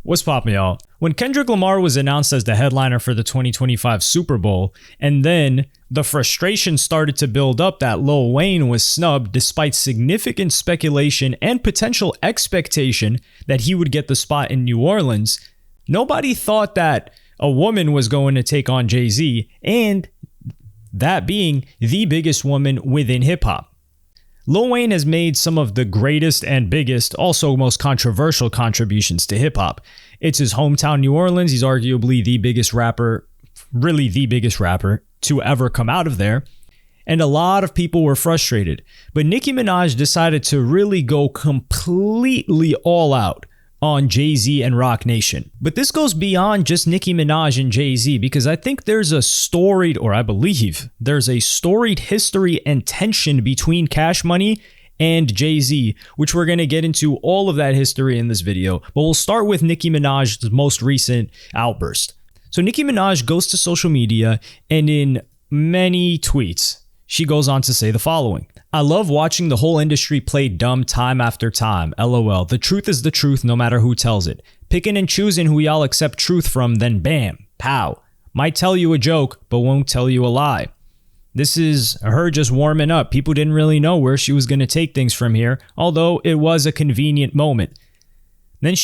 What's poppin', y'all? When Kendrick Lamar was announced as the headliner for the 2025 Super Bowl, and then the frustration started to build up that Lil Wayne was snubbed despite significant speculation and potential expectation that he would get the spot in New Orleans, nobody thought that a woman was going to take on Jay-Z, and that being the biggest woman within hip-hop. Lil Wayne has made some of the greatest and biggest, also most controversial contributions to hip-hop. It's his hometown, New Orleans. He's arguably the biggest rapper, really the biggest rapper to ever come out of there. And a lot of people were frustrated. But Nicki Minaj decided to really go completely all out on Jay-Z and Roc Nation. But this goes beyond just Nicki Minaj and Jay-Z, because I think there's a storied, or I believe there's a storied history and tension between Cash Money and Jay-Z, which we're going to get into all of that history in this video. But we'll start with Nicki Minaj's most recent outburst. So Nicki Minaj goes to social media, and in many tweets, she goes on to say the following: "I love watching the whole industry play dumb time after time. LOL. The truth is the truth no matter who tells it. Picking and choosing who y'all accept truth from, then bam, pow. Might tell you a joke, but won't tell you a lie." This is her just warming up. People didn't really know where she was going to take things from here, although it was a convenient moment. Then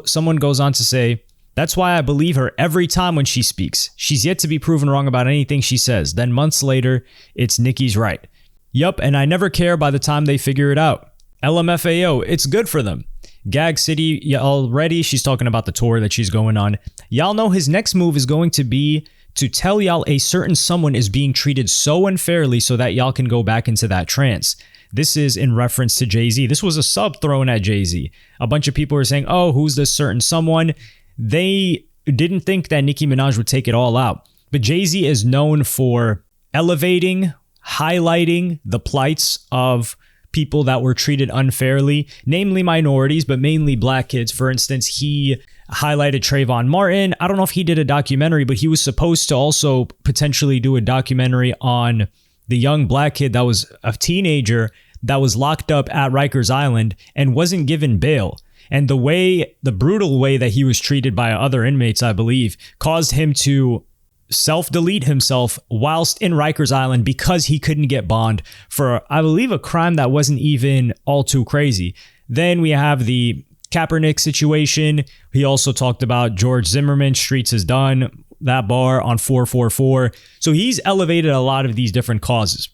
someone goes on to say, "That's why I believe her every time when she speaks. She's yet to be proven wrong about anything she says." Then months later, it's Nicki's right. "Yup, and I never care by the time they figure it out. LMFAO, it's good for them. Gag City already," she's talking about the tour that she's going on, "y'all know his next move is going to be to tell y'all a certain someone is being treated so unfairly so that y'all can go back into that trance." This is in reference to Jay-Z. This was a sub thrown at Jay-Z. A bunch of people were saying, "Oh, who's this certain someone?" They didn't think that Nicki Minaj would take it all out. But Jay-Z is known for elevating, highlighting the plights of people that were treated unfairly, namely minorities, but mainly black kids. For instance, he highlighted Trayvon Martin. I don't know if he did a documentary, but he was supposed to also potentially do a documentary on the young black kid that was a teenager that was locked up at Rikers Island and wasn't given bail. And the brutal way that he was treated by other inmates, I believe, caused him to self-delete himself whilst in Rikers Island because he couldn't get bond for, I believe, a crime that wasn't even all too crazy. Then we have the Kaepernick situation. He also talked about George Zimmerman, Streets is Done, that bar on 444. So he's elevated a lot of these different causes.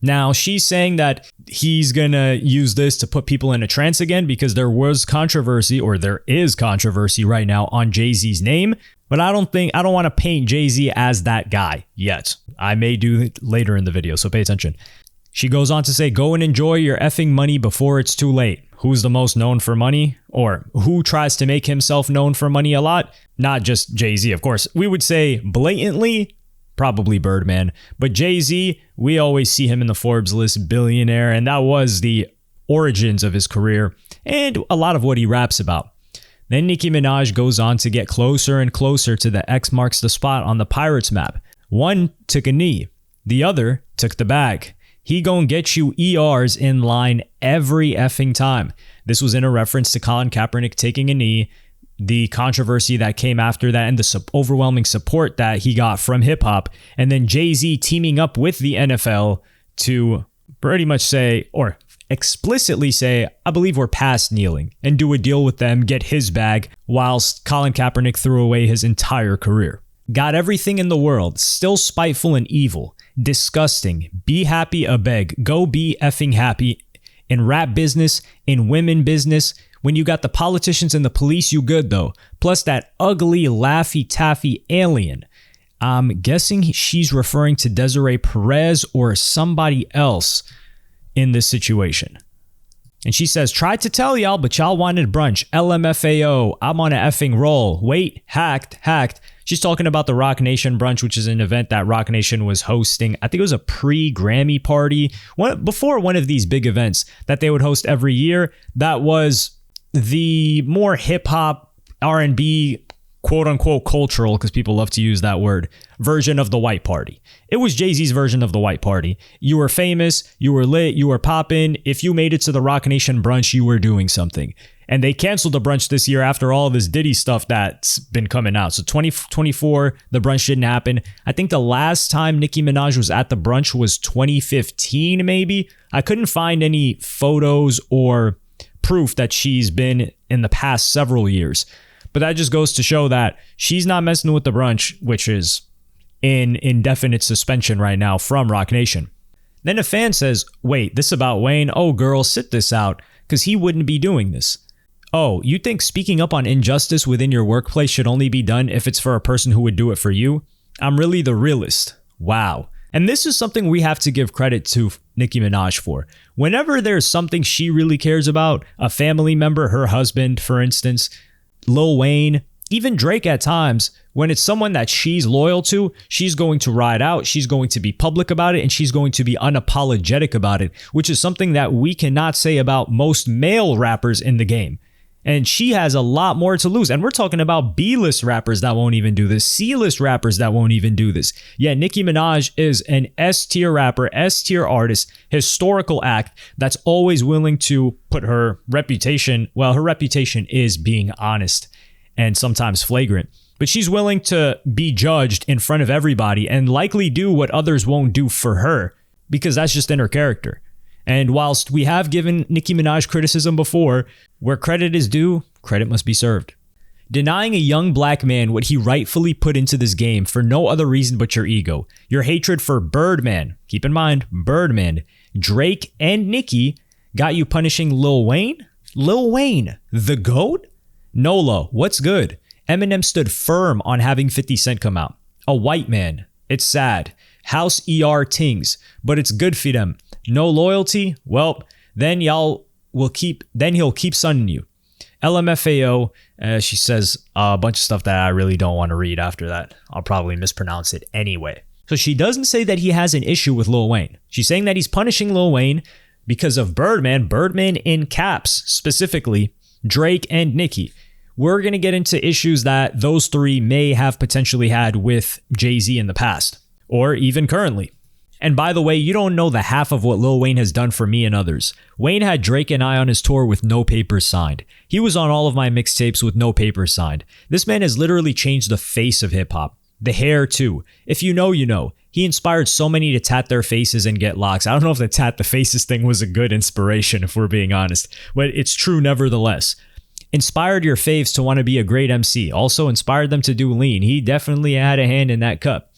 Now, she's saying that he's going to use this to put people in a trance again because there was controversy, or there is controversy right now on Jay-Z's name. But I don't want to paint Jay-Z as that guy yet. I may do it later in the video, so pay attention. She goes on to say, "Go and enjoy your effing money before it's too late." Who's the most known for money? Or who tries to make himself known for money a lot? Not just Jay-Z, of course. We would say blatantly, probably Birdman. But Jay-Z, we always see him in the Forbes list, billionaire, and that was the origins of his career and a lot of what he raps about. Then Nicki Minaj goes on to get closer and closer to the X marks the spot on the Pirates map. One took a knee, the other took the bag. He gon' get you ERs in line every effing time. This was in a reference to Colin Kaepernick taking a knee, the controversy that came after that, and the overwhelming support that he got from hip-hop, and then Jay-Z teaming up with the NFL to pretty much say, or explicitly say, "I believe we're past kneeling," and do a deal with them, get his bag, whilst Colin Kaepernick threw away his entire career. Got everything in the world, still spiteful and evil, disgusting, be happy a beg, go be effing happy. In rap business, in women business, when you got the politicians and the police, you good though. Plus that ugly, laffy-taffy alien. I'm guessing she's referring to Desiree Perez or somebody else in this situation. And she says, "Tried to tell y'all, but y'all wanted brunch. LMFAO, I'm on a effing roll. Wait, hacked. She's talking about the Roc Nation brunch, which is an event that Roc Nation was hosting. I think it was a pre-Grammy party, before one of these big events that they would host every year. That was the more hip-hop, R&B, quote-unquote cultural, because people love to use that word, version of the white party. It was Jay-Z's version of the white party. You were famous, you were lit, you were poppin'. If you made it to the Roc Nation brunch, you were doing something. And they canceled the brunch this year after all this Diddy stuff that's been coming out. So 2024, the brunch didn't happen. I think the last time Nicki Minaj was at the brunch was 2015, maybe. I couldn't find any photos or proof that she's been in the past several years. But that just goes to show that she's not messing with the brunch, which is in indefinite suspension right now from Roc Nation. Then a fan says, wait, this about Wayne? Oh, girl, sit this out, because he wouldn't be doing this. Oh, you think speaking up on injustice within your workplace should only be done if it's for a person who would do it for you? I'm really the realist. Wow. And this is something we have to give credit to Nicki Minaj for. Whenever there's something she really cares about, a family member, her husband, for instance, Lil Wayne, even Drake at times, when it's someone that she's loyal to, she's going to ride out, she's going to be public about it, and she's going to be unapologetic about it, which is something that we cannot say about most male rappers in the game. And she has a lot more to lose. And we're talking about B-list rappers that won't even do this, C-list rappers that won't even do this. Yeah, Nicki Minaj is an S-tier rapper, S-tier artist, historical act that's always willing to put her reputation, well, her reputation is being honest and sometimes flagrant. But she's willing to be judged in front of everybody and likely do what others won't do for her because that's just in her character. And whilst we have given Nicki Minaj criticism before, where credit is due, credit must be served. Denying a young black man what he rightfully put into this game for no other reason but your ego, your hatred for Birdman, keep in mind, Birdman, Drake, and Nicki got you punishing Lil Wayne? Lil Wayne, the GOAT? Nola, what's good? Eminem stood firm on having 50 Cent come out. A white man. It's sad. House ER tings, but it's good for them. No loyalty? Well, then he'll keep sunning you. LMFAO, she says a bunch of stuff that I really don't want to read after that. I'll probably mispronounce it anyway. So she doesn't say that he has an issue with Lil Wayne. She's saying that he's punishing Lil Wayne because of Birdman in caps, specifically Drake and Nicki. We're going to get into issues that those three may have potentially had with Jay-Z in the past, or even currently. And by the way, you don't know the half of what Lil Wayne has done for me and others. Wayne had Drake and I on his tour with no papers signed. He was on all of my mixtapes with no papers signed. This man has literally changed the face of hip-hop. The hair too. If you know, you know. He inspired so many to tat their faces and get locks. I don't know if the tat the faces thing was a good inspiration, if we're being honest, but it's true nevertheless. Inspired your faves to want to be a great MC. Also inspired them to do lean. He definitely had a hand in that cup.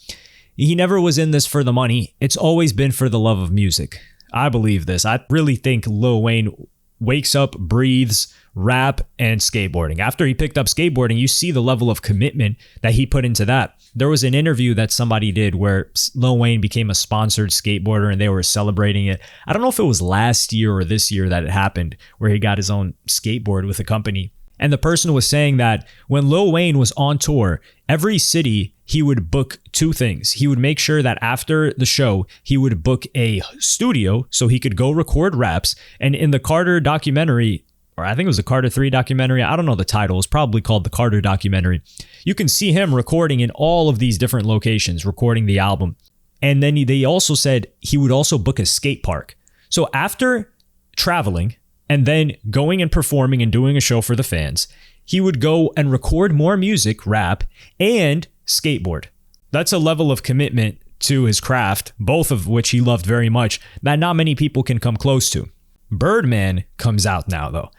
He never was in this for the money. It's always been for the love of music. I believe this. I really think Lil Wayne wakes up, breathes, rap, and skateboarding. After he picked up skateboarding, you see the level of commitment that he put into that. There was an interview that somebody did where Lil Wayne became a sponsored skateboarder and they were celebrating it. I don't know if it was last year or this year that it happened, where he got his own skateboard with a company. And the person was saying that when Lil Wayne was on tour, every city he would book two things. He would make sure that after the show, he would book a studio so he could go record raps. And in the Carter documentary, or I think it was the Carter 3 documentary, I don't know the title, it's probably called the Carter documentary. You can see him recording in all of these different locations, recording the album. And then they also said he would also book a skate park. So after traveling and then going and performing and doing a show for the fans, he would go and record more music, rap, and skateboard. That's a level of commitment to his craft, both of which he loved very much, that not many people can come close to. Birdman comes out now, though,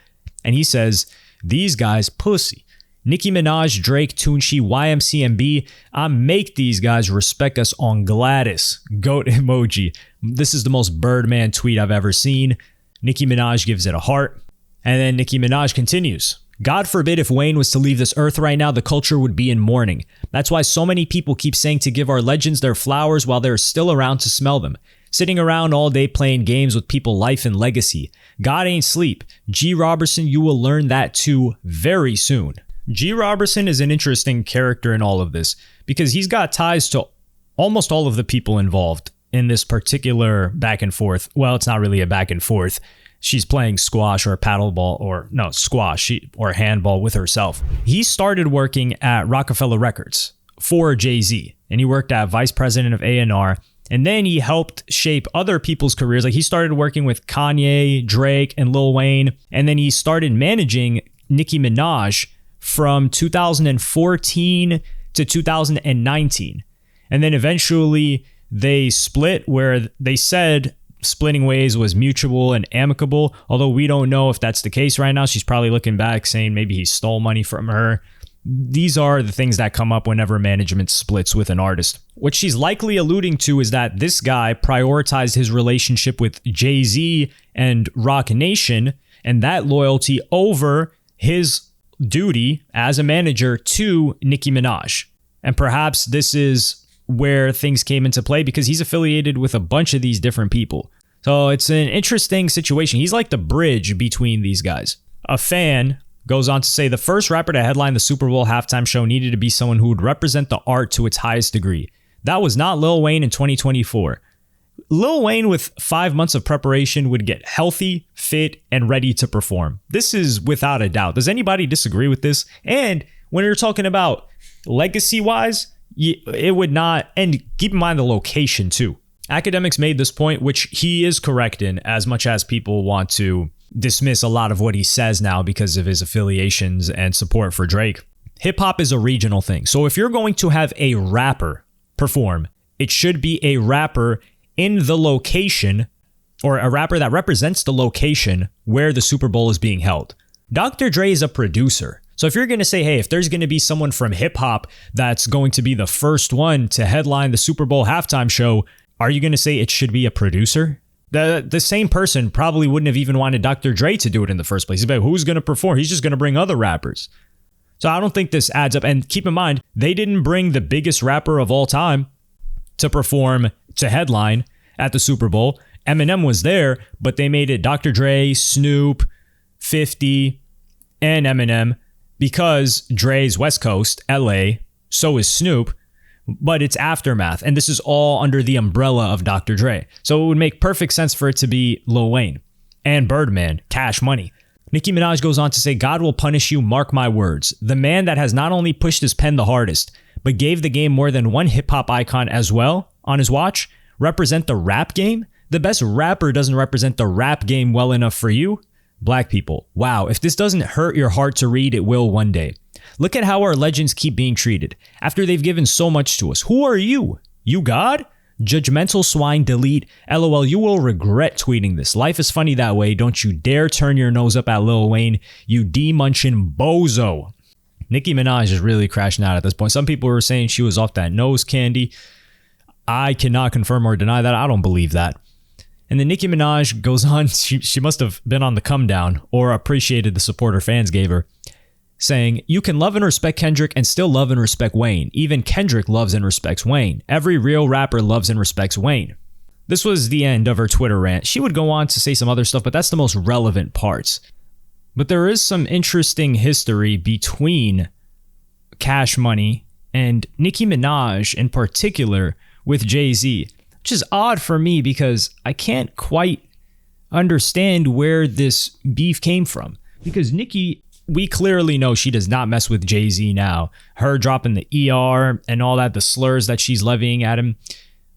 and he says, these guys pussy. Nicki Minaj, Drake, Tunchi, YMCMB, I make these guys respect us on Gladys. Goat emoji. This is the most Birdman tweet I've ever seen. Nicki Minaj gives it a heart. And then Nicki Minaj continues. God forbid if Wayne was to leave this earth right now, the culture would be in mourning. That's why so many people keep saying to give our legends their flowers while they're still around to smell them. Sitting around all day playing games with people, life and legacy. God ain't sleep. G. Robertson, you will learn that too very soon. G. Robertson is an interesting character in all of this because he's got ties to almost all of the people involved in this particular back and forth. Well, it's not really a back and forth. She's playing squash or paddleball or handball with herself. He started working at Rockefeller Records for Jay-Z, and he worked at vice president of A&R. And then he helped shape other people's careers. Like he started working with Kanye, Drake, and Lil Wayne. And then he started managing Nicki Minaj from 2014 to 2019. And then eventually they split, where they said splitting ways was mutual and amicable. Although we don't know if that's the case right now. She's probably looking back saying maybe he stole money from her. These are the things that come up whenever management splits with an artist. What she's likely alluding to is that this guy prioritized his relationship with Jay-Z and Roc Nation and that loyalty over his duty as a manager to Nicki Minaj. And perhaps this is where things came into play because he's affiliated with a bunch of these different people. So it's an interesting situation. He's like the bridge between these guys. A fan goes on to say the first rapper to headline the Super Bowl halftime show needed to be someone who would represent the art to its highest degree. That was not Lil Wayne in 2024. Lil Wayne, with 5 months of preparation, would get healthy, fit, and ready to perform. This is without a doubt. Does anybody disagree with this? And when you're talking about legacy-wise, it would not, and keep in mind the location too. Academics made this point, which he is correct in, as much as people want to dismiss a lot of what he says now because of his affiliations and support for Drake. Hip hop is a regional thing. So if you're going to have a rapper perform, it should be a rapper in the location, or a rapper that represents the location where the Super Bowl is being held. Dr. Dre is a producer. So if you're going to say, hey, if there's going to be someone from hip hop that's going to be the first one to headline the Super Bowl halftime show, are you going to say it should be a producer? The same person probably wouldn't have even wanted Dr. Dre to do it in the first place. He's like, who's going to perform? He's just going to bring other rappers. So I don't think this adds up. And keep in mind, they didn't bring the biggest rapper of all time to perform, to headline at the Super Bowl. Eminem was there, but they made it Dr. Dre, Snoop, 50, and Eminem because Dre's West Coast, LA, so is Snoop. But it's Aftermath, and this is all under the umbrella of Dr. Dre. So it would make perfect sense for it to be Lil Wayne and Birdman, Cash Money. Nicki Minaj goes on to say, God will punish you, mark my words. The man that has not only pushed his pen the hardest, but gave the game more than one hip-hop icon as well on his watch, represent the rap game? The best rapper doesn't represent the rap game well enough for you? Black people, wow, if this doesn't hurt your heart to read, it will one day. Look at how our legends keep being treated after they've given so much to us. Who are you? You God? Judgmental swine, delete. LOL, you will regret tweeting this. Life is funny that way. Don't you dare turn your nose up at Lil Wayne, you D-munchin' bozo. Nicki Minaj is really crashing out at this point. Some people were saying she was off that nose candy. I cannot confirm or deny that. I don't believe that. And then Nicki Minaj goes on. She must have been on the come down or appreciated the support her fans gave her, saying, you can love and respect Kendrick and still love and respect Wayne. Even Kendrick loves and respects Wayne. Every real rapper loves and respects Wayne. This was the end of her Twitter rant. She would go on to say some other stuff, but that's the most relevant parts. But there is some interesting history between Cash Money and Nicki Minaj in particular with Jay-Z, which is odd for me because I can't quite understand where this beef came from. Because Nicki, we clearly know she does not mess with Jay-Z now. Her dropping the ER and all that, the slurs that she's levying at him.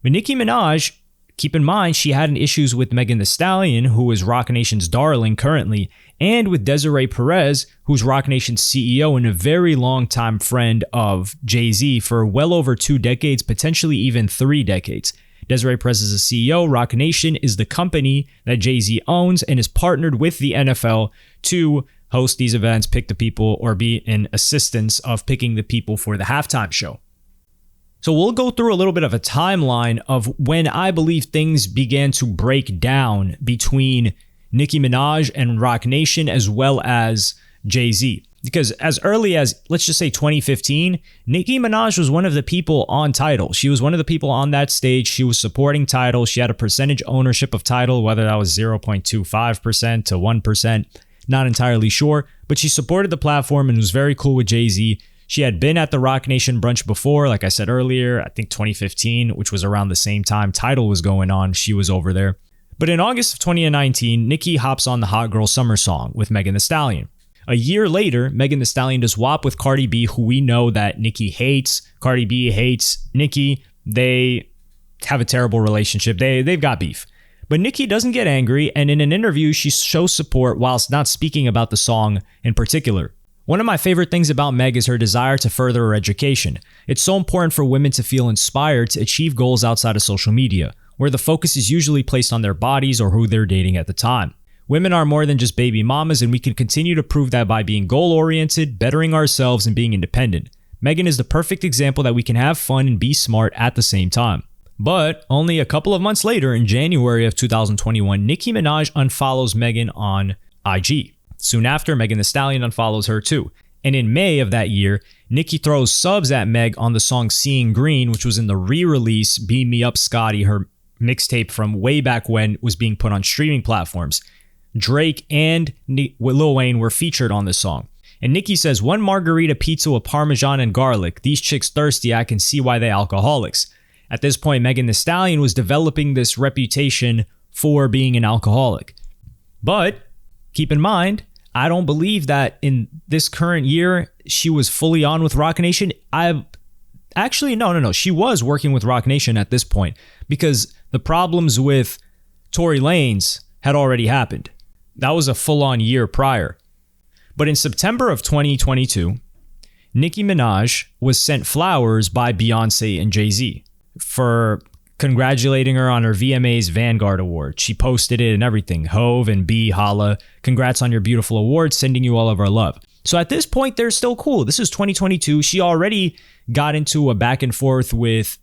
But Nicki Minaj, keep in mind, she had issues with Megan Thee Stallion, who is Roc Nation's darling currently, and with Desiree Perez, who's Roc Nation's CEO and a very long-time friend of Jay-Z for well over 2 decades, potentially even 3 decades. Desiree Perez is the CEO. Roc Nation is the company that Jay-Z owns and is partnered with the NFL to host these events, pick the people, or be in assistance of picking the people for the halftime show. So we'll go through a little bit of a timeline of when I believe things began to break down between Nicki Minaj and Roc Nation as well as Jay-Z. Because as early as, let's just say 2015, Nicki Minaj was one of the people on Tidal. She was one of the people on that stage. She was supporting Tidal. She had a percentage ownership of Tidal, whether that was 0.25% to 1%, not entirely sure. But she supported the platform and was very cool with Jay-Z. She had been at the Roc Nation brunch before, like I said earlier, I think 2015, which was around the same time Tidal was going on. She was over there. But in August of 2019, Nicki hops on the Hot Girl Summer song with Megan Thee Stallion. A year later, Megan Thee Stallion does WAP with Cardi B, who we know that Nicki hates. Cardi B hates Nicki. They have a terrible relationship. They've got beef. But Nicki doesn't get angry, and in an interview, she shows support whilst not speaking about the song in particular. One of my favorite things about Meg is her desire to further her education. It's so important for women to feel inspired to achieve goals outside of social media, where the focus is usually placed on their bodies or who they're dating at the time. Women are more than just baby mamas, and we can continue to prove that by being goal-oriented, bettering ourselves, and being independent. Megan is the perfect example that we can have fun and be smart at the same time. But only a couple of months later, in January of 2021, Nicki Minaj unfollows Megan on IG. Soon after, Megan Thee Stallion unfollows her too. And in May of that year, Nicki throws subs at Meg on the song Seeing Green, which was in the re-release Beam Me Up Scotty, her mixtape from way back when was being put on streaming platforms. Drake and Lil Wayne were featured on this song. And Nicki says, one margarita pizza with Parmesan and garlic. These chicks thirsty, I can see why they alcoholics. At this point, Megan Thee Stallion was developing this reputation for being an alcoholic. But keep in mind, I don't believe that in this current year, she was fully on with Roc Nation. No. She was working with Roc Nation at this point because the problems with Tory Lanez had already happened. That was a full-on year prior. But in September of 2022, Nicki Minaj was sent flowers by Beyonce and Jay-Z for congratulating her on her VMA's Vanguard Award. She posted it and everything. Hove and B, holla, congrats on your beautiful award, sending you all of our love. So at this point, they're still cool. This is 2022. She already got into a back and forth with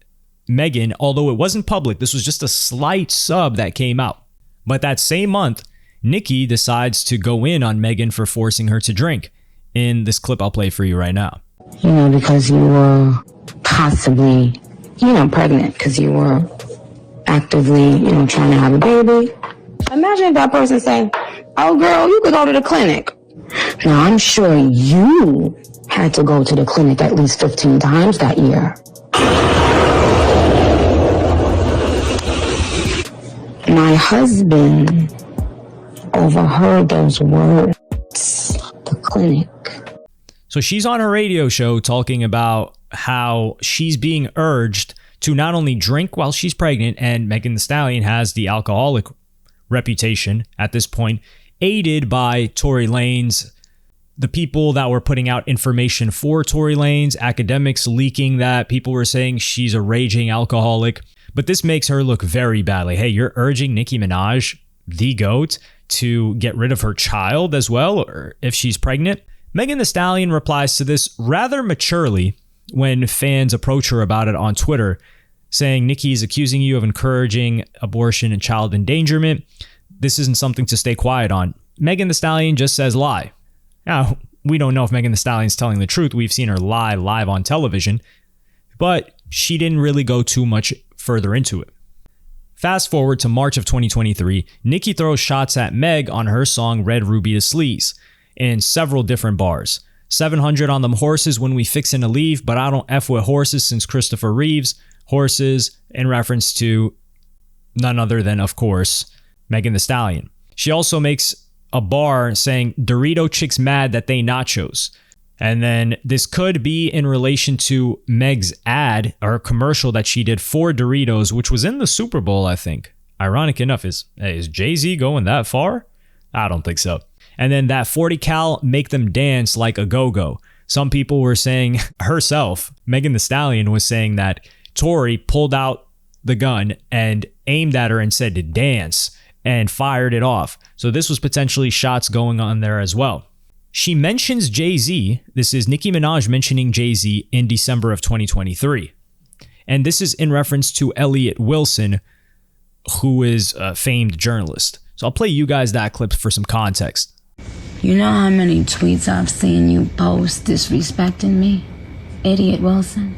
Megan, although it wasn't public. This was just a slight sub that came out. But that same month, Nicki decides to go in on Megan for forcing her to drink. In this clip I'll play for you right now. Because you were possibly pregnant because you were actively, trying to have a baby. Imagine if that person saying, oh girl, you could go to the clinic. Now I'm sure you had to go to the clinic at least 15 times that year. My husband overheard those words, the clinic. So she's on her radio show talking about how she's being urged to not only drink while she's pregnant, and Megan Thee Stallion has the alcoholic reputation at this point, aided by Tory Lanez, the people that were putting out information for Tory Lanez, academics leaking that people were saying she's a raging alcoholic. But this makes her look very bad. Like, hey, you're urging Nicki Minaj, the GOAT, to get rid of her child as well, or if she's pregnant. Megan Thee Stallion replies to this rather maturely when fans approach her about it on Twitter, saying Nicki is accusing you of encouraging abortion and child endangerment. This isn't something to stay quiet on. Megan Thee Stallion just says lie. Now, we don't know if Megan Thee Stallion's telling the truth. We've seen her lie live on television, but she didn't really go too much further into it. Fast forward to March of 2023, Nicki throws shots at Meg on her song Red Ruby to Sleaze in several different bars. 700 on them horses when we fixin' to leave, but I don't F with horses since Christopher Reeves. Horses in reference to none other than, of course, Megan Thee Stallion. She also makes a bar saying Dorito chicks mad that they nachos. And then this could be in relation to Meg's ad or commercial that she did for Doritos, which was in the Super Bowl, I think. Ironic enough, is Jay-Z going that far? I don't think so. And then that 40 cal make them dance like a go-go. Some people were saying herself, Megan Thee Stallion was saying that Tory pulled out the gun and aimed at her and said to dance and fired it off. So this was potentially shots going on there as well. She mentions Jay-Z. This is Nicki Minaj mentioning Jay-Z in December of 2023. And this is in reference to Elliot Wilson, who is a famed journalist. So I'll play you guys that clip for some context. You know how many tweets I've seen you post disrespecting me, Idiot Wilson?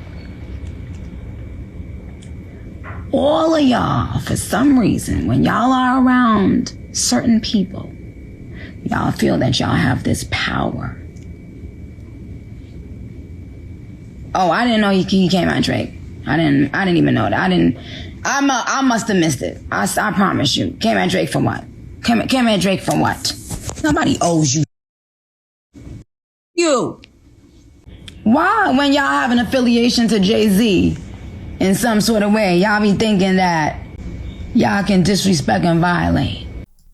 All of y'all, for some reason, when y'all are around certain people, y'all feel that y'all have this power. Oh, I didn't know he came at Drake. I didn't even know that. I must have missed it. I promise you. Came at Drake for what? Came at Drake for what? Nobody owes you. You. Why, when y'all have an affiliation to Jay-Z, in some sort of way. Y'all be thinking that y'all can disrespect and violate.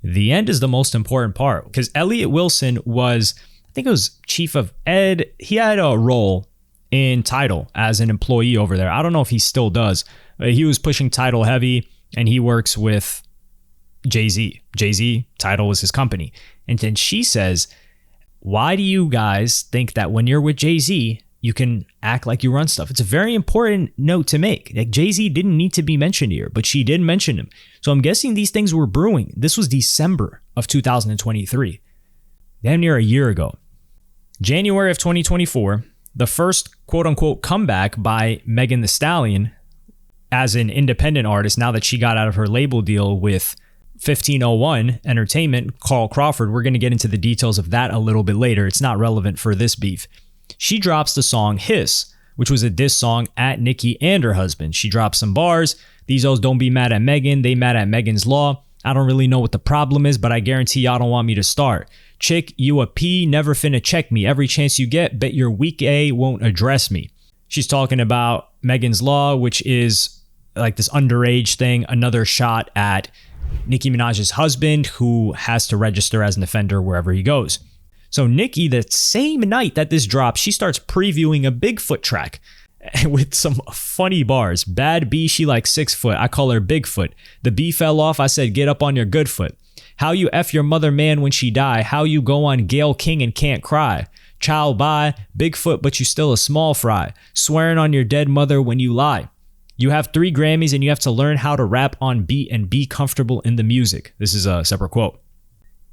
The end is the most important part because Elliott Wilson was, I think it was chief of ed. He had a role in Tidal as an employee over there. I don't know if he still does, but he was pushing Tidal heavy and he works with Jay-Z. Jay-Z, Tidal was his company. And then she says, why do you guys think that when you're with Jay-Z, you can act like you run stuff? It's a very important note to make. Like, Jay-Z didn't need to be mentioned here, but she did mention him. So I'm guessing these things were brewing. This was December of 2023, damn near a year ago. January of 2024, the first quote unquote comeback by Megan Thee Stallion as an independent artist, now that she got out of her label deal with 1501 Entertainment, Carl Crawford. We're going to get into the details of that a little bit later. It's not relevant for this beef. She drops the song Hiss, which was a diss song at Nicki and her husband. She drops some bars. These O's don't be mad at Megan. They mad at Megan's Law. I don't really know what the problem is, but I guarantee y'all don't want me to start. Chick, you a P, never finna check me. Every chance you get, bet your weak A won't address me. She's talking about Megan's Law, which is like this underage thing, another shot at Nicki Minaj's husband, who has to register as an offender wherever he goes. So Nicki, the same night that this drops, she starts previewing a Bigfoot track with some funny bars. Bad B, she like 6 foot. I call her Bigfoot. The B fell off. I said, get up on your good foot. How you F your mother man when she die. How you go on Gayle King and can't cry. Child bye, Bigfoot, but you still a small fry. Swearing on your dead mother when you lie. You have 3 Grammys and you have to learn how to rap on beat and be comfortable in the music. This is a separate quote.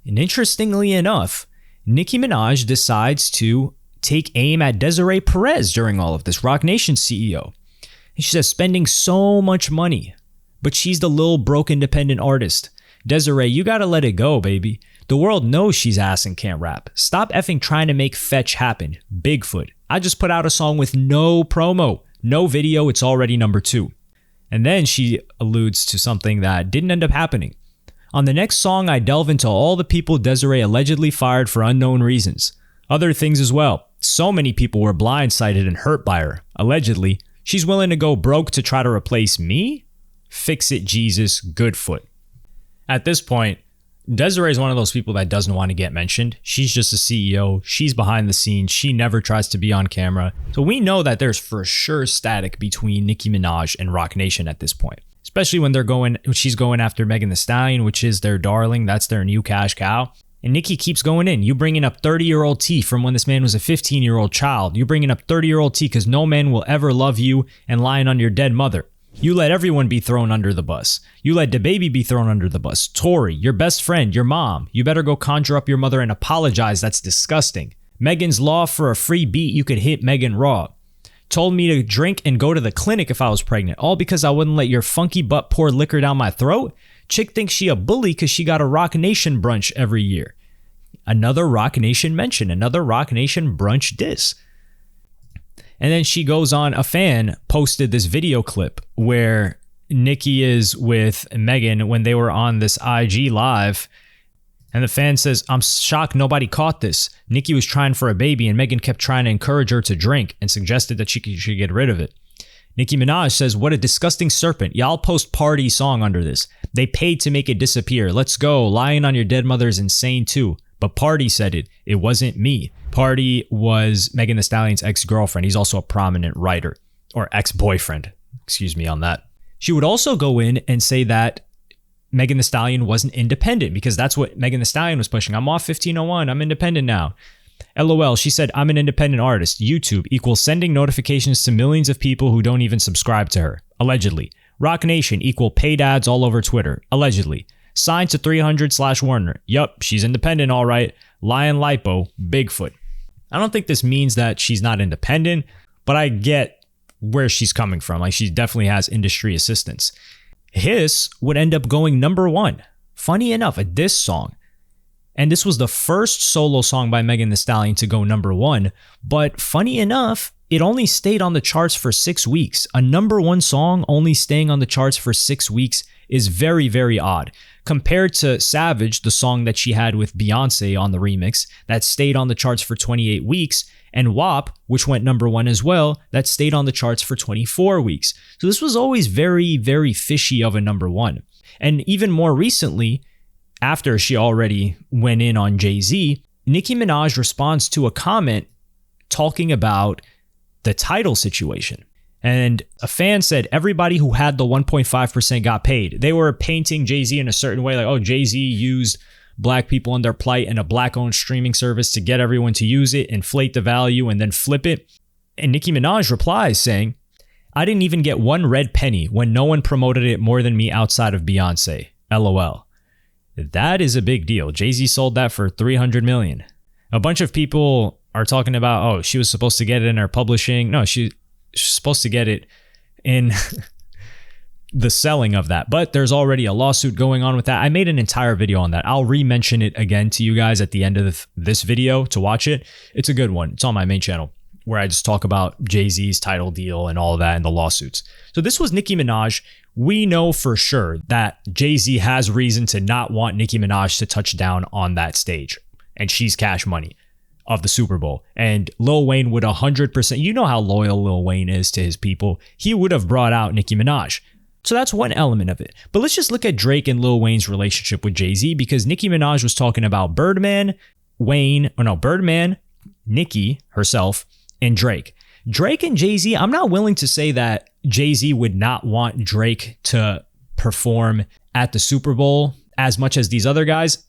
And interestingly enough, Nicki Minaj decides to take aim at Desiree Perez during all of this, Roc Nation CEO. And she says, spending so much money, but she's the little broke independent artist. Desiree, you gotta let it go, baby. The world knows she's ass and can't rap. Stop effing trying to make fetch happen. Bigfoot. I just put out a song with no promo, no video. It's already number 2. And then she alludes to something that didn't end up happening. On the next song, I delve into all the people Desiree allegedly fired for unknown reasons. Other things as well. So many people were blindsided and hurt by her. Allegedly, she's willing to go broke to try to replace me? Fix it, Jesus, Goodfoot. At this point, Desiree is one of those people that doesn't want to get mentioned. She's just a CEO. She's behind the scenes. She never tries to be on camera. So we know that there's for sure static between Nicki Minaj and Roc Nation at this point. Especially when she's going after Megan Thee Stallion, which is their darling. That's their new cash cow. And Nicki keeps going in. You bringing up 30-year-old T from when this man was a 15-year-old child. You bringing up 30-year-old T because no man will ever love you and lying on your dead mother. You let everyone be thrown under the bus. You let DaBaby be thrown under the bus. Tori, your best friend, your mom. You better go conjure up your mother and apologize. That's disgusting. Megan's Law, for a free beat, you could hit Megan raw. Told me to drink and go to the clinic if I was pregnant, all because I wouldn't let your funky butt pour liquor down my throat? Chick thinks she a bully because she got a Roc Nation brunch every year. Another Roc Nation mention, another Roc Nation brunch diss. And then she goes on, a fan posted this video clip where Nicki is with Megan when they were on this IG live. And the fan says, I'm shocked nobody caught this. Nicki was trying for a baby and Megan kept trying to encourage her to drink and suggested that she should get rid of it. Nicki Minaj says, what a disgusting serpent. Y'all post party song under this. They paid to make it disappear. Let's go. Lying on your dead mother is insane too. But Party said it. It wasn't me. Party was Megan Thee Stallion's ex-girlfriend. He's also a prominent writer, or ex-boyfriend. Excuse me on that. She would also go in and say that Megan Thee Stallion wasn't independent because that's what Megan Thee Stallion was pushing. I'm off 1501. I'm independent now. LOL, she said, I'm an independent artist. YouTube equals sending notifications to millions of people who don't even subscribe to her. Allegedly. Roc Nation equal paid ads all over Twitter. Allegedly. Signed to 300/Warner. Yup, she's independent, all right. Lion Lipo, Bigfoot. I don't think this means that she's not independent, but I get where she's coming from. Like, she definitely has industry assistance. Hiss would end up going number 1. Funny enough, a diss song. And this was the first solo song by Megan Thee Stallion to go number 1. But funny enough, it only stayed on the charts for 6 weeks. A number 1 song only staying on the charts for 6 weeks is very, very odd. Compared to Savage, the song that she had with Beyonce on the remix, that stayed on the charts for 28 weeks, and WAP, which went number 1 as well, that stayed on the charts for 24 weeks. So this was always very, very fishy of a number 1. And even more recently, after she already went in on Jay-Z, Nicki Minaj responds to a comment talking about the title situation. And a fan said everybody who had the 1.5% got paid. They were painting Jay-Z in a certain way, like, oh, Jay-Z used black people in their plight and a black-owned streaming service to get everyone to use it, inflate the value, and then flip it. And Nicki Minaj replies saying, I didn't even get one red penny when no one promoted it more than me outside of Beyonce. LOL. That is a big deal. Jay-Z sold that for $300 million. A bunch of people are talking about, oh, she was supposed to get it in her publishing. No, she's supposed to get it in the selling of that. But there's already a lawsuit going on with that. I made an entire video on that. I'll re-mention it again to you guys at the end of this video to watch it. It's a good one. It's on my main channel where I just talk about Jay-Z's title deal and all of that and the lawsuits. So this was Nicki Minaj. We know for sure that Jay-Z has reason to not want Nicki Minaj to touch down on that stage. And she's Cash Money of the Super Bowl. And Lil Wayne would 100%, you know how loyal Lil Wayne is to his people. He would have brought out Nicki Minaj. So that's one element of it. But let's just look at Drake and Lil Wayne's relationship with Jay-Z, because Nicki Minaj was talking about Birdman, Nicki herself, and Drake. Drake and Jay-Z, I'm not willing to say that Jay-Z would not want Drake to perform at the Super Bowl as much as these other guys.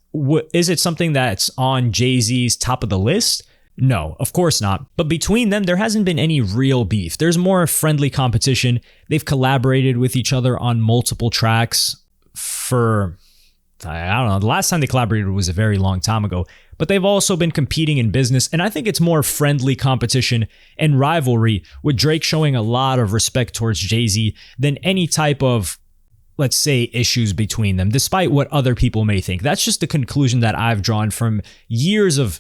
Is it something that's on Jay-Z's top of the list? No, of course not. But between them, there hasn't been any real beef. There's more friendly competition. They've collaborated with each other on multiple tracks for, I don't know, the last time they collaborated was a very long time ago. But they've also been competing in business, and I think it's more friendly competition and rivalry, with Drake showing a lot of respect towards Jay-Z than any type of, let's say, issues between them, despite what other people may think. That's just the conclusion that I've drawn from years of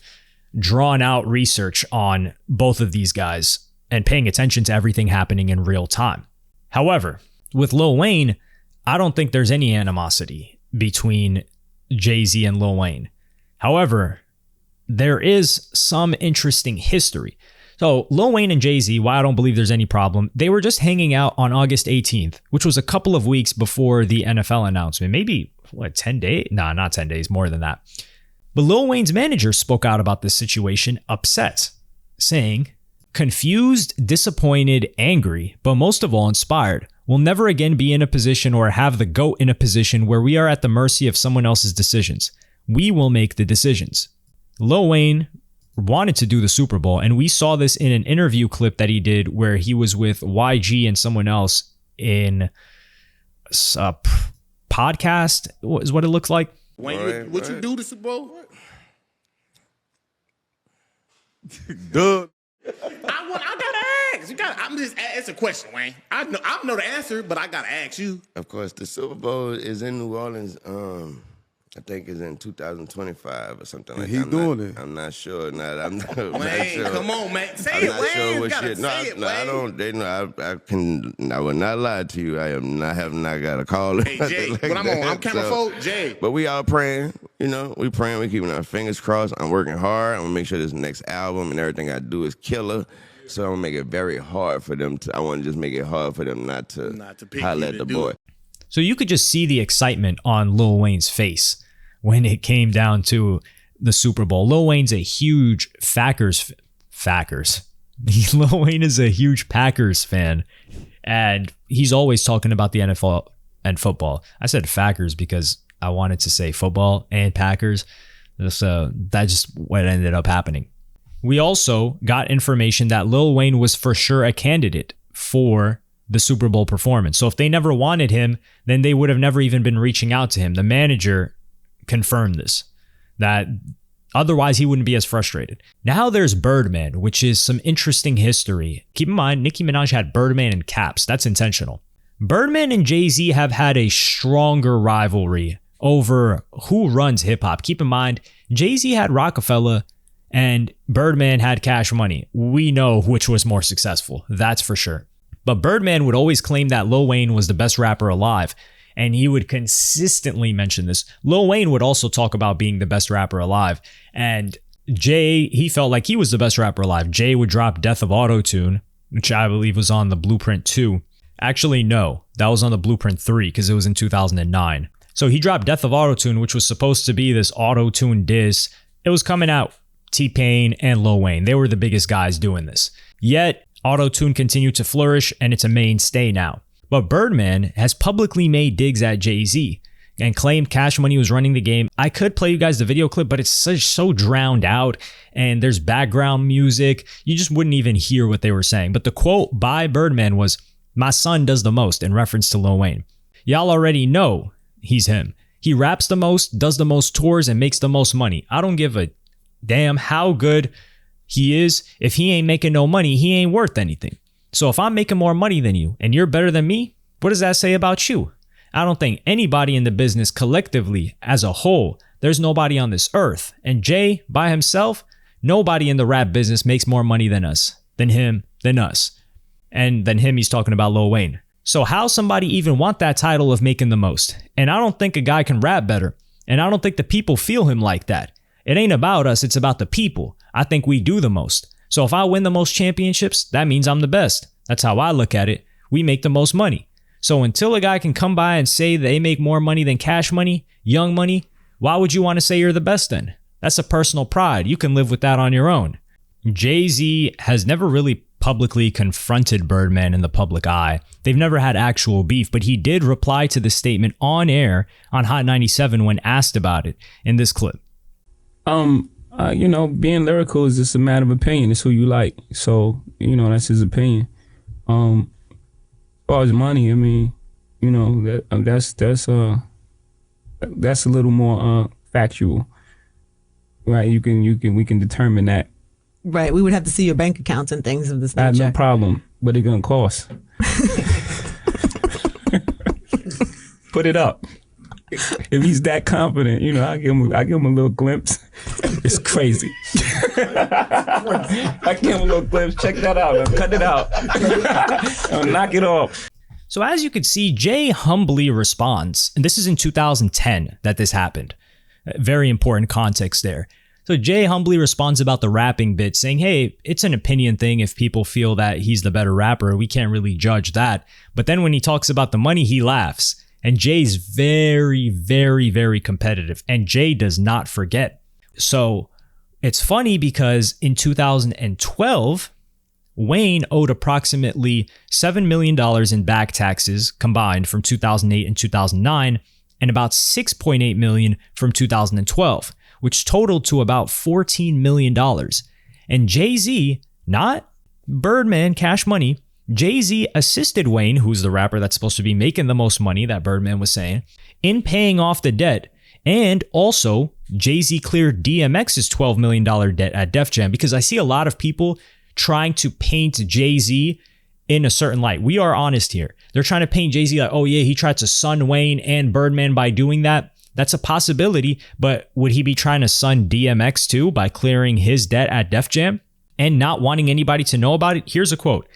drawn out research on both of these guys and paying attention to everything happening in real time. However, with Lil Wayne, I don't think there's any animosity between Jay-Z and Lil Wayne. However, there is some interesting history. So Lil Wayne and Jay-Z, why I don't believe there's any problem, they were just hanging out on August 18th, which was a couple of weeks before the NFL announcement. Maybe, 10 days? Nah, not 10 days, more than that. But Lil Wayne's manager spoke out about this situation, upset, saying, confused, disappointed, angry, but most of all inspired. We'll never again be in a position or have the GOAT in a position where we are at the mercy of someone else's decisions. We will make the decisions. Lil Wayne wanted to do the Super Bowl, and we saw this in an interview clip that he did where he was with YG and someone else in a podcast, is what it looks like. Wayne, what you do to Super Bowl? Duh. I gotta ask. It's a question, Wayne. I know the answer, but I gotta ask you. Of course, the Super Bowl is in New Orleans. I think it's in 2025 or something like that. He's doing it. I'm not sure. I'm not Wayne, sure. come on, man. Say I'm it, not Wayne. sure what Gotta shit. say it, No, I Wayne. don't. They know. I will not lie to you. I have not got a call. Hey, Jay, like but I'm camera folk, Jay. But we all praying. You know, we praying. We keeping our fingers crossed. I'm working hard. I'm gonna make sure this next album and everything I do is killer. So I'm gonna make it very hard for them to. I want to just make it hard for them not to holler at the boy. So you could just see the excitement on Lil Wayne's face when it came down to the Super Bowl. Lil Wayne's a huge Packers. Lil Wayne is a huge Packers fan, and he's always talking about the NFL and football. I said Packers because I wanted to say football and Packers. So that's just what ended up happening. We also got information that Lil Wayne was for sure a candidate for the Super Bowl performance. So if they never wanted him, then they would have never even been reaching out to him. The manager confirmed this, that otherwise he wouldn't be as frustrated. Now there's Birdman, which is some interesting history. Keep in mind, Nicki Minaj had Birdman in caps. That's intentional. Birdman and Jay-Z have had a stronger rivalry over who runs hip-hop. Keep in mind, Jay-Z had Rockefeller and Birdman had Cash Money. We know which was more successful. That's for sure. But Birdman would always claim that Lil Wayne was the best rapper alive, and he would consistently mention this. Lil Wayne would also talk about being the best rapper alive, and Jay, he felt like he was the best rapper alive. Jay would drop Death of Autotune, which I believe was on the Blueprint 2. Actually, no, that was on the Blueprint 3 because it was in 2009. So he dropped Death of Autotune, which was supposed to be this auto-tune diss. It was coming out T-Pain and Lil Wayne. They were the biggest guys doing this. Yet, auto-tune continued to flourish and it's a mainstay now. But Birdman has publicly made digs at Jay-Z and claimed Cash Money was running the game. I could play you guys the video clip, but it's so drowned out and there's background music. You just wouldn't even hear what they were saying. But the quote by Birdman was, "My son does the most," in reference to Lil Wayne. Y'all already know he's him. He raps the most, does the most tours, and makes the most money. I don't give a damn how good he is. If he ain't making no money, he ain't worth anything. So if I'm making more money than you and you're better than me, what does that say about you? I don't think anybody in the business collectively as a whole, there's nobody on this earth. And Jay by himself, nobody in the rap business makes more money than us, than him, than us. And than him, he's talking about Lil Wayne. So how somebody even want that title of making the most? And I don't think a guy can rap better. And I don't think the people feel him like that. It ain't about us, it's about the people. I think we do the most. So if I win the most championships, that means I'm the best. That's how I look at it. We make the most money. So until a guy can come by and say they make more money than Cash Money, Young Money, why would you want to say you're the best then? That's a personal pride. You can live with that on your own. Jay-Z has never really publicly confronted Birdman in the public eye. They've never had actual beef, but he did reply to the statement on air on Hot 97 when asked about it in this clip. Being lyrical is just a matter of opinion. It's who you like. So, that's his opinion. As far as money, I mean, that's a little more factual, right? We can determine that. Right, we would have to see your bank accounts and things of this nature. I have no problem, but it's gonna cost. Put it up. If he's that confident, I give him a little glimpse. It's crazy. I give him a little glimpse. Check that out. I'll cut it out. I'll knock it off. So as you can see, Jay humbly responds, and this is in 2010 that this happened. Very important context there. So Jay humbly responds about the rapping bit, saying, hey, it's an opinion thing. If people feel that he's the better rapper, we can't really judge that. But then when he talks about the money, he laughs. And Jay's very, very, very competitive. And Jay does not forget. So it's funny because in 2012, Wayne owed approximately $7 million in back taxes combined from 2008 and 2009, and about $6.8 million from 2012, which totaled to about $14 million. And Jay-Z, not Birdman, Cash Money, Jay-Z assisted Wayne, who's the rapper that's supposed to be making the most money that Birdman was saying, in paying off the debt. And also, Jay-Z cleared DMX's $12 million debt at Def Jam, because I see a lot of people trying to paint Jay-Z in a certain light. We are honest here. They're trying to paint Jay-Z like, oh yeah, he tried to sun Wayne and Birdman by doing that. That's a possibility, but would he be trying to sun DMX too by clearing his debt at Def Jam and not wanting anybody to know about it? Here's a quote.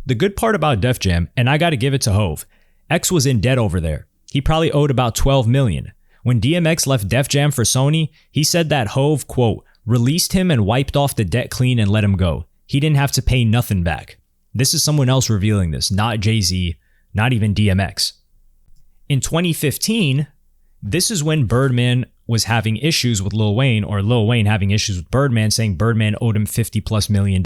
The good part about Def Jam, and I got to give it to Hove, X was in debt over there. He probably owed about $12 million. When DMX left Def Jam for Sony, he said that Hove, quote, released him and wiped off the debt clean and let him go. He didn't have to pay nothing back. This is someone else revealing this, not Jay-Z, not even DMX. In 2015, this is when Birdman was having issues with Lil Wayne, or Lil Wayne having issues with Birdman, saying Birdman owed him $50+ million.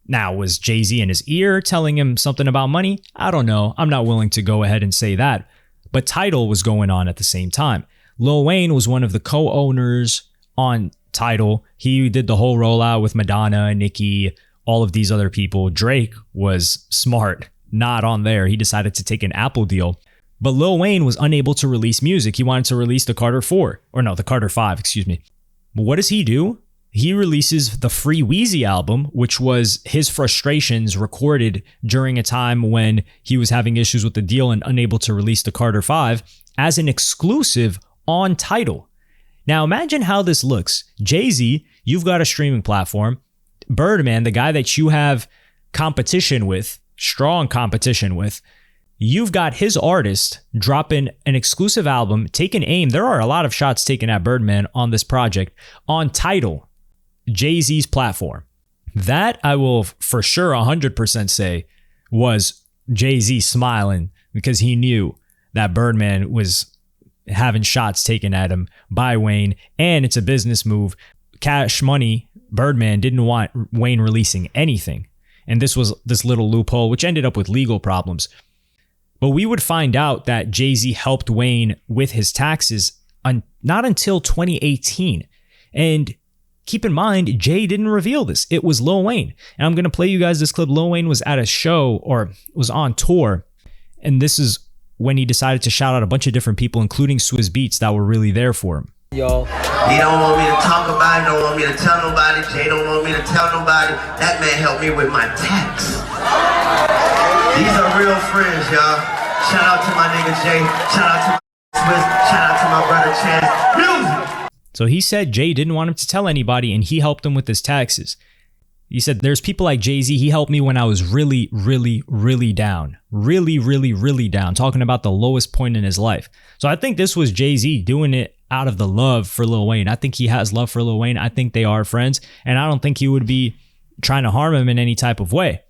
Now, was Jay-Z in his ear telling him something about money? I don't know. I'm not willing to go ahead and say that. But Tidal was going on at the same time. Lil Wayne was one of the co-owners on Tidal. He did the whole rollout with Madonna, Nicki, all of these other people. Drake was smart, not on there. He decided to take an Apple deal. But Lil Wayne was unable to release music. He wanted to release the Carter 5, excuse me. But what does he do? He releases the Free Weezy album, which was his frustrations recorded during a time when he was having issues with the deal and unable to release the Carter 5 as an exclusive on Tidal. Now imagine how this looks. Jay-Z, you've got a streaming platform. Birdman, the guy that you have competition with, strong competition with, you've got his artist dropping an exclusive album, taking aim. There are a lot of shots taken at Birdman on this project on Tidal. Jay-Z's platform. That I will for sure 100% say was Jay-Z smiling because he knew that Birdman was having shots taken at him by Wayne, and it's a business move. Cash Money, Birdman didn't want Wayne releasing anything. And this was this little loophole, which ended up with legal problems. But we would find out that Jay-Z helped Wayne with his taxes not until 2018. And keep in mind, Jay didn't reveal this. It was Lil Wayne. And I'm going to play you guys this clip. Lil Wayne was at a show or was on tour. And this is when he decided to shout out a bunch of different people, including Swizz Beatz, that were really there for him. Y'all. He don't want me to talk about it, don't want me to tell nobody. Jay don't want me to tell nobody. That man helped me with my tax. These are real friends, y'all. Shout out to my nigga Jay. Shout out to Swizz. Shout out to my brother Chance. Music! So he said Jay didn't want him to tell anybody, and he helped him with his taxes. He said, there's people like Jay-Z, he helped me when I was really, really, really down. Really, really, really down. Talking about the lowest point in his life. So I think this was Jay-Z doing it out of the love for Lil Wayne. I think he has love for Lil Wayne. I think they are friends. And I don't think he would be trying to harm him in any type of way.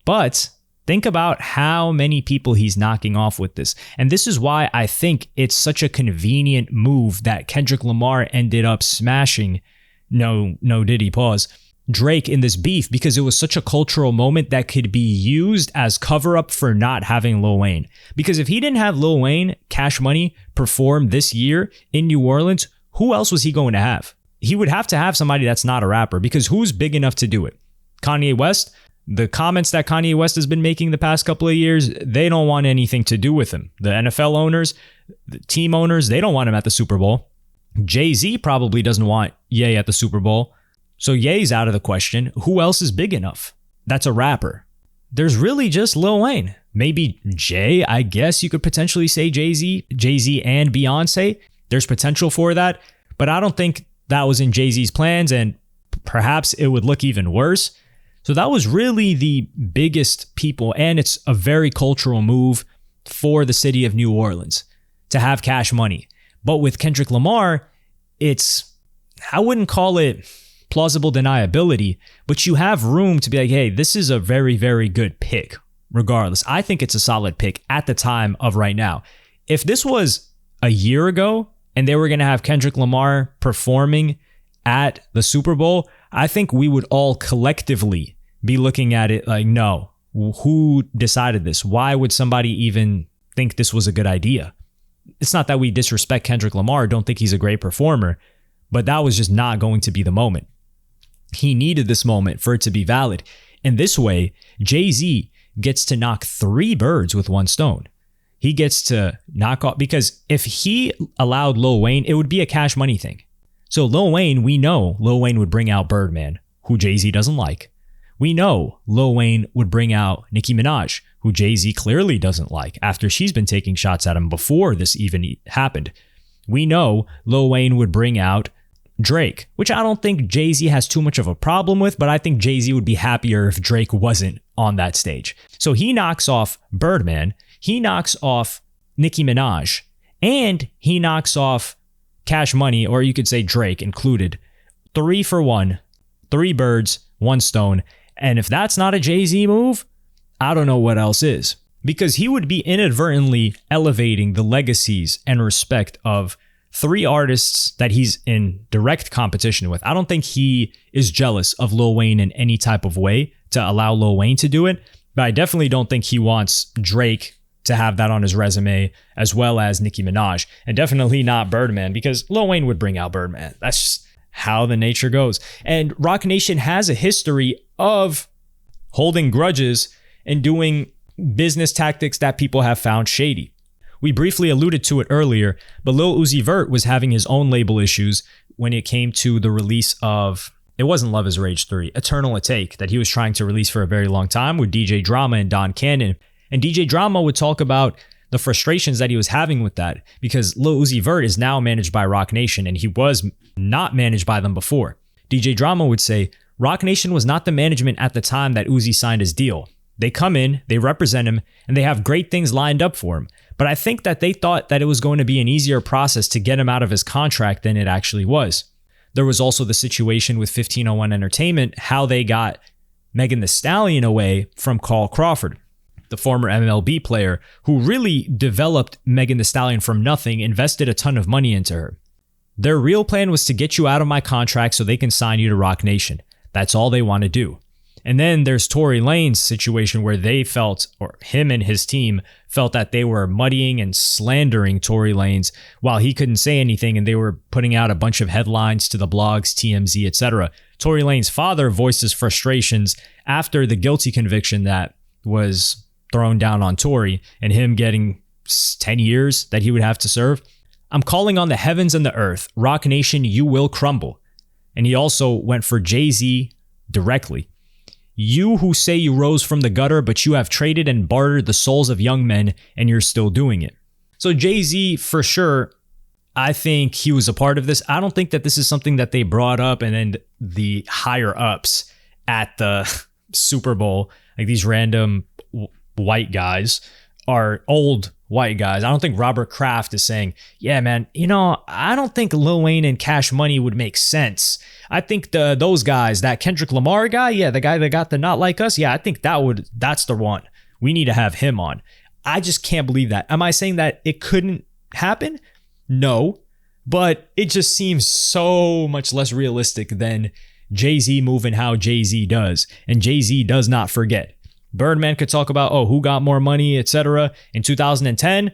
But think about how many people he's knocking off with this. And this is why I think it's such a convenient move that Kendrick Lamar ended up smashing, no Diddy, pause, Drake in this beef, because it was such a cultural moment that could be used as cover up for not having Lil Wayne. Because if he didn't have Lil Wayne, Cash Money, perform this year in New Orleans, who else was he going to have? He would have to have somebody that's not a rapper, because who's big enough to do it? Kanye West? The comments that Kanye West has been making the past couple of years, they don't want anything to do with him. The NFL owners, the team owners, they don't want him at the Super Bowl. Jay-Z probably doesn't want Ye at the Super Bowl. So Ye's out of the question. Who else is big enough? That's a rapper. There's really just Lil Wayne. Maybe Jay, I guess you could potentially say Jay-Z and Beyonce. There's potential for that, but I don't think that was in Jay-Z's plans, and perhaps it would look even worse. So that was really the biggest people, and it's a very cultural move for the city of New Orleans to have Cash Money. But with Kendrick Lamar, I wouldn't call it plausible deniability, but you have room to be like, hey, this is a very, very good pick. Regardless, I think it's a solid pick at the time of right now. If this was a year ago and they were going to have Kendrick Lamar performing at the Super Bowl, I think we would all collectively be looking at it like, no, who decided this? Why would somebody even think this was a good idea? It's not that we disrespect Kendrick Lamar, don't think he's a great performer, but that was just not going to be the moment. He needed this moment for it to be valid. In this way, Jay-Z gets to knock 3 birds with one stone. He gets to knock off, because if he allowed Lil Wayne, it would be a Cash Money thing. So Lil Wayne, we know Lil Wayne would bring out Birdman, who Jay-Z doesn't like. We know Lil Wayne would bring out Nicki Minaj, who Jay-Z clearly doesn't like after she's been taking shots at him before this even happened. We know Lil Wayne would bring out Drake, which I don't think Jay-Z has too much of a problem with, but I think Jay-Z would be happier if Drake wasn't on that stage. So he knocks off Birdman, he knocks off Nicki Minaj, and he knocks off Cash Money, or you could say Drake included. 3 for 1, 3 birds, 1 stone. And if that's not a Jay-Z move, I don't know what else is. Because he would be inadvertently elevating the legacies and respect of 3 artists that he's in direct competition with. I don't think he is jealous of Lil Wayne in any type of way to allow Lil Wayne to do it, but I definitely don't think he wants Drake to have that on his resume, as well as Nicki Minaj, and definitely not Birdman, because Lil Wayne would bring out Birdman. That's just how the nature goes. And Roc Nation has a history of holding grudges and doing business tactics that people have found shady. We briefly alluded to it earlier, but Lil Uzi Vert was having his own label issues when it came to the release of, it wasn't Love is Rage 3, Eternal Atake, that he was trying to release for a very long time with DJ Drama and Don Cannon. And DJ Drama would talk about the frustrations that he was having with that, because Lil Uzi Vert is now managed by Roc Nation, and he was not managed by them before. DJ Drama would say, Roc Nation was not the management at the time that Uzi signed his deal. They come in, they represent him, and they have great things lined up for him. But I think that they thought that it was going to be an easier process to get him out of his contract than it actually was. There was also the situation with 1501 Entertainment, how they got Megan Thee Stallion away from Carl Crawford, the former MLB player who really developed Megan Thee Stallion from nothing, invested a ton of money into her. Their real plan was to get you out of my contract so they can sign you to Roc Nation. That's all they want to do. And then there's Tory Lanez situation where they felt, or him and his team felt, that they were muddying and slandering Tory Lanez while he couldn't say anything, and they were putting out a bunch of headlines to the blogs, TMZ, etc. Tory Lanez's father voiced his frustrations after the guilty conviction that was thrown down on Tory and him getting 10 years that he would have to serve. I'm calling on the heavens and the earth. Roc Nation, you will crumble. And he also went for Jay-Z directly. You who say you rose from the gutter, but you have traded and bartered the souls of young men, and you're still doing it. So Jay-Z, for sure, I think he was a part of this. I don't think that this is something that they brought up and then the higher ups at the Super Bowl, like these random white guys, are old white guys. I don't think Robert Kraft is saying, yeah, man, I don't think Lil Wayne and Cash Money would make sense. I think those guys, that Kendrick Lamar guy, yeah, the guy that got the Not Like Us, yeah, I think that's the one. We need to have him on. I just can't believe that. Am I saying that it couldn't happen? No, but it just seems so much less realistic than Jay-Z moving how Jay-Z does. And Jay-Z does not forget. Birdman could talk about, who got more money, etc. in 2010,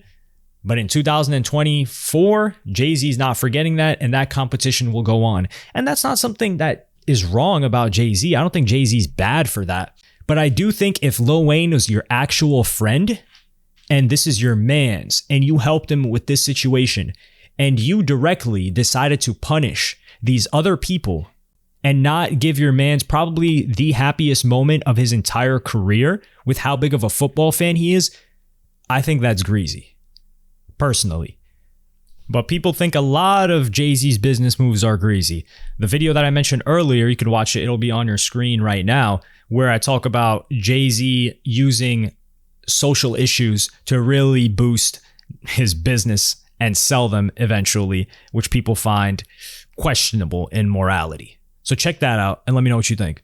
but in 2024, Jay-Z's not forgetting that, and that competition will go on. And that's not something that is wrong about Jay-Z. I don't think Jay-Z's bad for that. But I do think if Lil Wayne was your actual friend, and this is your man's, and you helped him with this situation, and you directly decided to punish these other people and not give your man's probably the happiest moment of his entire career with how big of a football fan he is, I think that's greasy, personally. But people think a lot of Jay-Z's business moves are greasy. The video that I mentioned earlier, you can watch it, it'll be on your screen right now, where I talk about Jay-Z using social issues to really boost his business and sell them eventually, which people find questionable in morality. So check that out and let me know what you think.